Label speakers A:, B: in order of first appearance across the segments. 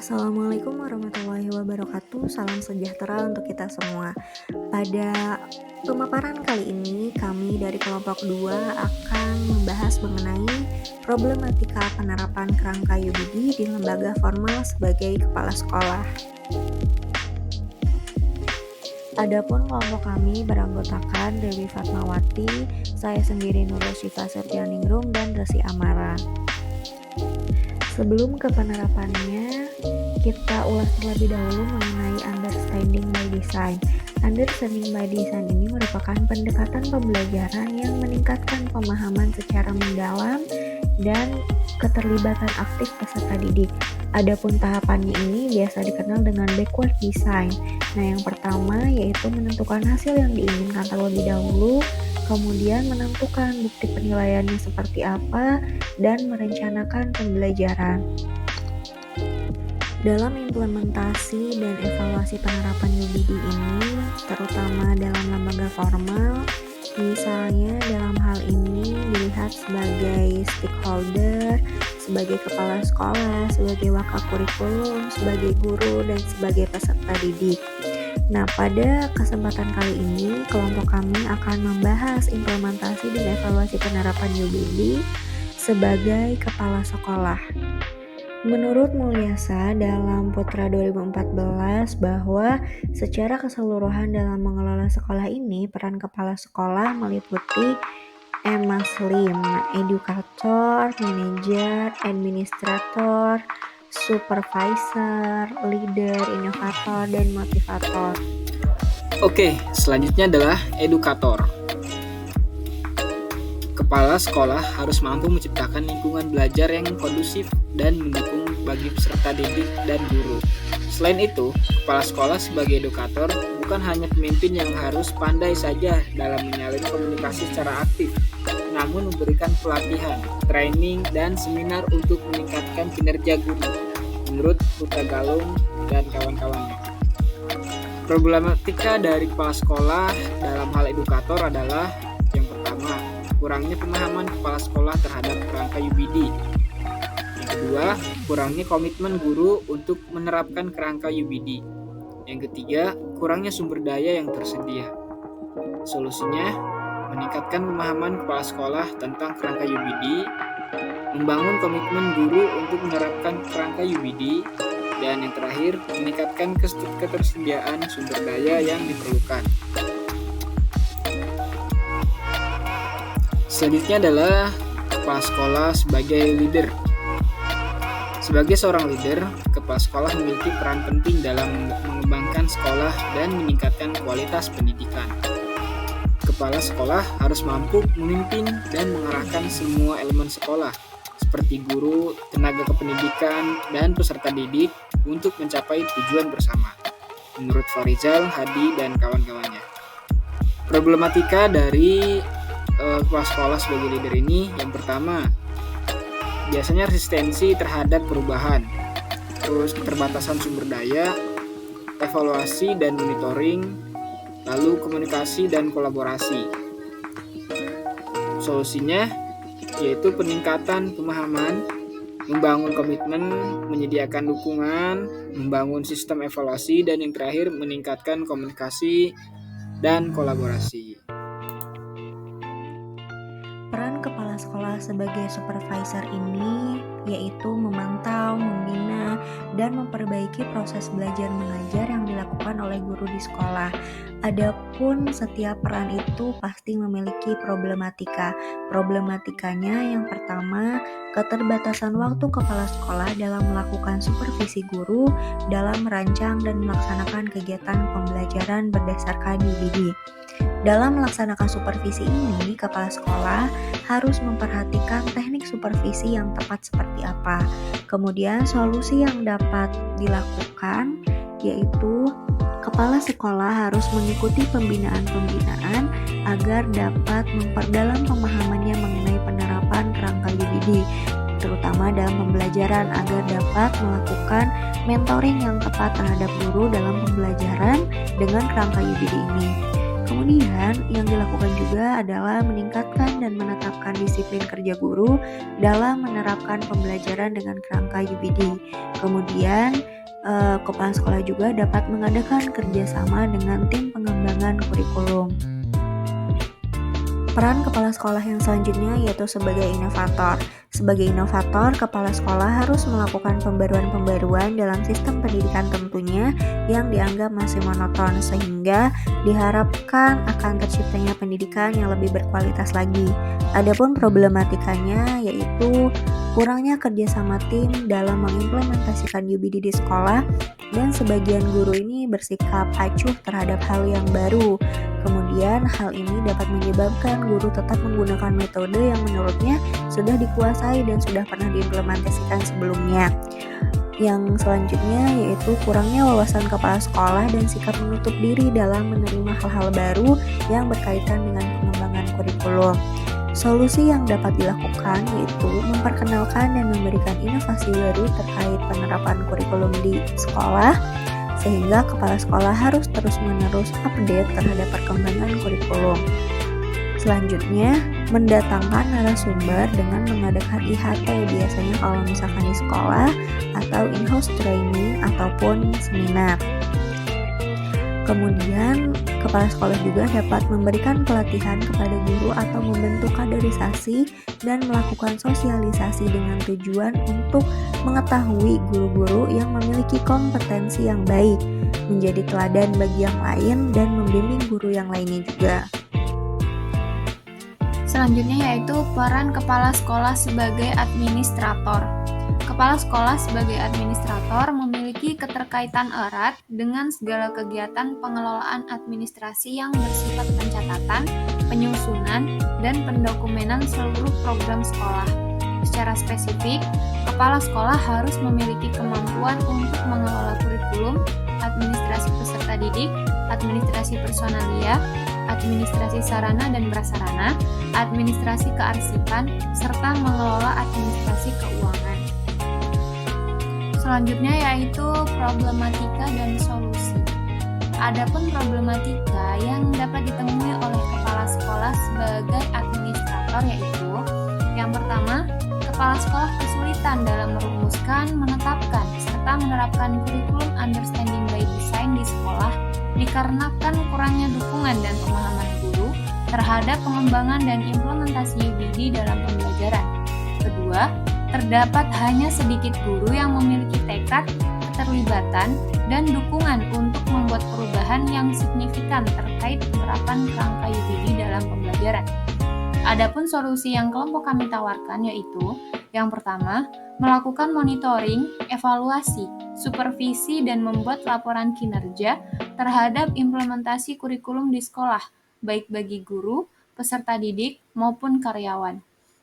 A: Assalamualaikum warahmatullahi wabarakatuh. Salam sejahtera untuk kita semua. Pada pemaparan kali ini, kami dari kelompok 2 akan membahas mengenai problematika penerapan kerangka UBD di lembaga formal sebagai kepala sekolah. Adapun kelompok kami beranggotakan Dewi Fatmawati, saya sendiri Nurul Syifa Septianingrum, dan Resi Amara. Sebelum ke penerapannya, kita ulas terlebih dahulu mengenai understanding by design. Understanding by design ini merupakan pendekatan pembelajaran yang meningkatkan pemahaman secara mendalam dan keterlibatan aktif peserta didik. Adapun tahapannya ini biasa dikenal dengan backward design. Nah, yang pertama yaitu menentukan hasil yang diinginkan terlebih dahulu, kemudian menentukan bukti penilaiannya seperti apa, dan merencanakan pembelajaran. Dalam implementasi dan evaluasi penerapan UBD ini, terutama dalam lembaga formal, misalnya dalam hal ini dilihat sebagai stakeholder, sebagai kepala sekolah, sebagai wakakurikulum, sebagai guru, dan sebagai peserta didik. Nah, pada kesempatan kali ini, kelompok kami akan membahas implementasi dan evaluasi penerapan UBD sebagai kepala sekolah. Menurut Mulyasa dalam Putra 2014 bahwa secara keseluruhan dalam mengelola sekolah ini, peran kepala sekolah meliputi EMASLIM, edukator, manajer, administrator, supervisor, leader, inovator, dan motivator.
B: Oke, selanjutnya adalah edukator. Kepala sekolah harus mampu menciptakan lingkungan belajar yang kondusif dan mendukung bagi peserta didik dan guru. Selain itu, kepala sekolah sebagai edukator bukan hanya pemimpin yang harus pandai saja dalam menyalin komunikasi secara aktif, namun memberikan pelatihan, training, dan seminar untuk meningkatkan kinerja guru, menurut Putra Galung dan kawan-kawannya. Problematika dari kepala sekolah dalam hal edukator adalah yang pertama, kurangnya pemahaman kepala sekolah terhadap kerangka UBD. Yang kedua, kurangnya komitmen guru untuk menerapkan kerangka UBD. Yang ketiga, kurangnya sumber daya yang tersedia. Solusinya, meningkatkan pemahaman kepala sekolah tentang kerangka UBD, membangun komitmen guru untuk menerapkan kerangka UBD, dan yang terakhir, meningkatkan ketersediaan sumber daya yang diperlukan. Selanjutnya adalah kepala sekolah sebagai leader. Sebagai seorang leader, kepala sekolah memiliki peran penting dalam mengembangkan sekolah dan meningkatkan kualitas pendidikan. Kepala sekolah harus mampu memimpin dan mengarahkan semua elemen sekolah, seperti guru, tenaga kependidikan, dan peserta didik untuk mencapai tujuan bersama, menurut Farizal, Hadi, dan kawan-kawannya. Problematika dari kepala sekolah sebagai leader ini, yang pertama, biasanya resistensi terhadap perubahan, terus keterbatasan sumber daya, evaluasi dan monitoring, lalu komunikasi dan kolaborasi. Solusinya yaitu peningkatan pemahaman, membangun komitmen, menyediakan dukungan, membangun sistem evaluasi, dan yang terakhir meningkatkan komunikasi dan kolaborasi.
A: Peran kepala sekolah sebagai supervisor ini yaitu memantau, membina, dan memperbaiki proses belajar mengajar yang dilakukan oleh guru di sekolah. Adapun setiap peran itu pasti memiliki problematika. Problematikanya yang pertama, keterbatasan waktu kepala sekolah dalam melakukan supervisi guru dalam merancang dan melaksanakan kegiatan pembelajaran berdasarkan UBD. Dalam melaksanakan supervisi ini, kepala sekolah harus memperhatikan teknik supervisi yang tepat seperti apa. Kemudian solusi yang dapat dilakukan yaitu kepala sekolah harus mengikuti pembinaan-pembinaan agar dapat memperdalam pemahamannya mengenai penerapan kerangka UBD, terutama dalam pembelajaran agar dapat melakukan mentoring yang tepat terhadap guru dalam pembelajaran dengan kerangka UBD ini. Kemudian yang dilakukan juga adalah meningkatkan dan menetapkan disiplin kerja guru dalam menerapkan pembelajaran dengan kerangka UBD. Kemudian Kepala sekolah juga dapat mengadakan kerjasama dengan tim pengembangan kurikulum. Peran kepala sekolah yang selanjutnya yaitu sebagai inovator. Sebagai inovator, kepala sekolah harus melakukan pembaruan-pembaruan dalam sistem pendidikan tentunya yang dianggap masih monoton sehingga diharapkan akan terciptanya pendidikan yang lebih berkualitas lagi. Adapun problematikanya yaitu kurangnya kerjasama tim dalam mengimplementasikan UBD di sekolah dan sebagian guru ini bersikap acuh terhadap hal yang baru. Kemudian hal ini dapat menyebabkan guru tetap menggunakan metode yang menurutnya sudah dikuasai dan sudah pernah diimplementasikan sebelumnya. Yang selanjutnya yaitu kurangnya wawasan kepala sekolah dan sikap menutup diri dalam menerima hal-hal baru yang berkaitan dengan pengembangan kurikulum. Solusi yang dapat dilakukan yaitu memperkenalkan dan memberikan inovasi baru terkait penerapan kurikulum di sekolah, sehingga kepala sekolah harus terus-menerus update terhadap perkembangan kurikulum. Selanjutnya, mendatangkan narasumber dengan mengadakan IHT biasanya kalau misalkan di sekolah atau in-house training ataupun seminar. Kemudian, kepala sekolah juga dapat memberikan pelatihan kepada guru atau membentuk kaderisasi dan melakukan sosialisasi dengan tujuan untuk mengetahui guru-guru yang memiliki kompetensi yang baik, menjadi teladan bagi yang lain dan membimbing guru yang lainnya juga.
C: Selanjutnya yaitu peran kepala sekolah sebagai administrator. Kepala sekolah sebagai administrator memiliki keterkaitan erat dengan segala kegiatan pengelolaan administrasi yang bersifat pencatatan, penyusunan, dan pendokumenan seluruh program sekolah. Secara spesifik, kepala sekolah harus memiliki kemampuan untuk mengelola kurikulum, administrasi peserta didik, administrasi personalia, administrasi sarana dan prasarana, administrasi kearsipan, serta mengelola administrasi keuangan. Selanjutnya yaitu problematika dan solusi. Adapun problematika yang dapat ditemui oleh kepala sekolah sebagai administrator yaitu yang pertama, kepala sekolah kesulitan dalam merumuskan, menetapkan, serta menerapkan kurikulum understanding by design di sekolah dikarenakan kurangnya dukungan dan pemahaman guru terhadap pengembangan dan implementasi UBD dalam pembelajaran. Kedua, terdapat hanya sedikit guru yang memiliki tekad, keterlibatan, dan dukungan untuk membuat perubahan yang signifikan terkait penerapan kerangka UBD dalam pembelajaran. Adapun solusi yang kelompok kami tawarkan yaitu yang pertama, melakukan monitoring, evaluasi, supervisi, dan membuat laporan kinerja terhadap implementasi kurikulum di sekolah, baik bagi guru, peserta didik, maupun karyawan.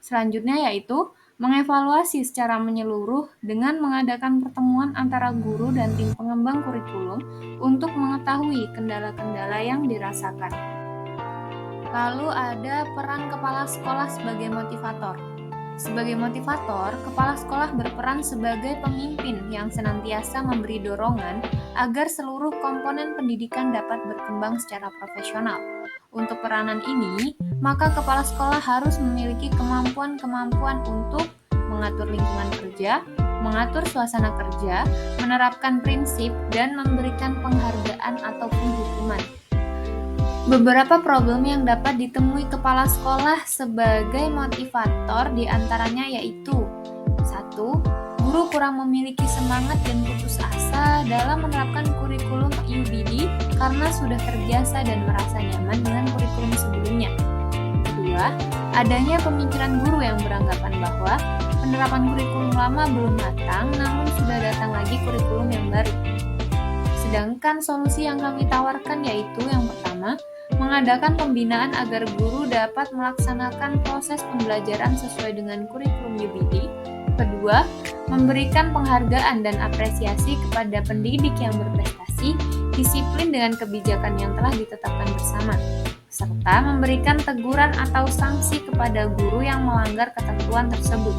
C: Selanjutnya yaitu mengevaluasi secara menyeluruh dengan mengadakan pertemuan antara guru dan tim pengembang kurikulum untuk mengetahui kendala-kendala yang dirasakan. Lalu ada peran kepala sekolah sebagai motivator. Sebagai motivator, kepala sekolah berperan sebagai pemimpin yang senantiasa memberi dorongan agar seluruh komponen pendidikan dapat berkembang secara profesional. Untuk peranan ini, maka kepala sekolah harus memiliki kemampuan-kemampuan untuk mengatur lingkungan kerja, mengatur suasana kerja, menerapkan prinsip, dan memberikan penghargaan ataupun hukuman. Beberapa problem yang dapat ditemui kepala sekolah sebagai motivator diantaranya yaitu 1. Guru kurang memiliki semangat dan putus asa dalam menerapkan kurikulum UBD karena sudah terbiasa dan merasa nyaman dengan kurikulum sebelumnya. Kedua, adanya pemikiran guru yang beranggapan bahwa penerapan kurikulum lama belum matang namun sudah datang lagi kurikulum yang baru. Sedangkan solusi yang kami tawarkan yaitu yang pertama, mengadakan pembinaan agar guru dapat melaksanakan proses pembelajaran sesuai dengan kurikulum UBD. Kedua, memberikan penghargaan dan apresiasi kepada pendidik yang berprestasi, disiplin dengan kebijakan yang telah ditetapkan bersama, serta memberikan teguran atau sanksi kepada guru yang melanggar ketentuan tersebut.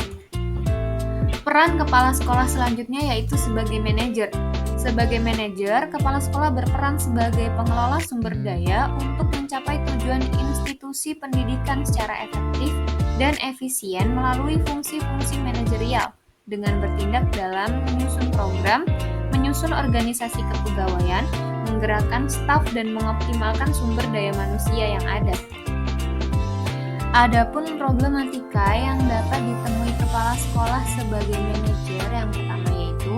C: Peran kepala sekolah selanjutnya yaitu sebagai manajer. Sebagai manajer, kepala sekolah berperan sebagai pengelola sumber daya untuk mencapai tujuan institusi pendidikan secara efektif dan efisien melalui fungsi-fungsi manajerial dengan bertindak dalam menyusun program, menyusun organisasi kepegawaian, menggerakkan staf dan mengoptimalkan sumber daya manusia yang ada. Adapun problematika yang dapat ditemui kepala sekolah sebagai manajer yang pertama yaitu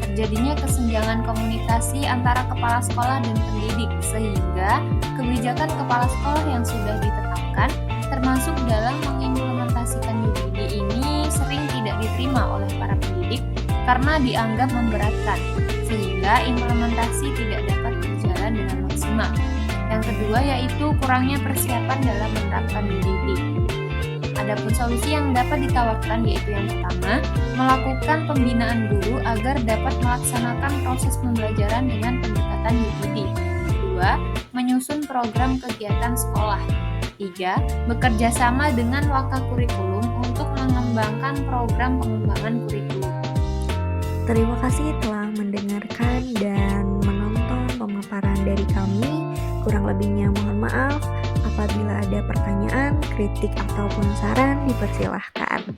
C: terjadinya kesenjangan komunikasi antara kepala sekolah dan pendidik sehingga kebijakan kepala sekolah yang sudah ditetapkan termasuk dalam mengimplementasikan UPD ini sering tidak diterima oleh para pendidik karena dianggap memberatkan sehingga implementasi tidak dapat berjalan dengan maksimal. Yang kedua yaitu kurangnya persiapan dalam menerapkan UPD. Adapun solusi yang dapat ditawarkan yaitu yang pertama, melakukan pembinaan guru agar dapat melaksanakan proses pembelajaran dengan pendekatan UPD. Kedua, menyusun program kegiatan sekolah. Tiga, bekerja sama dengan Wakakurikulum untuk mengembangkan program pengembangan kurikulum.
A: Terima kasih telah mendengarkan dan menonton pemaparan dari kami. Kurang lebihnya mohon maaf. Apabila ada pertanyaan, kritik, ataupun saran, dipersilahkan.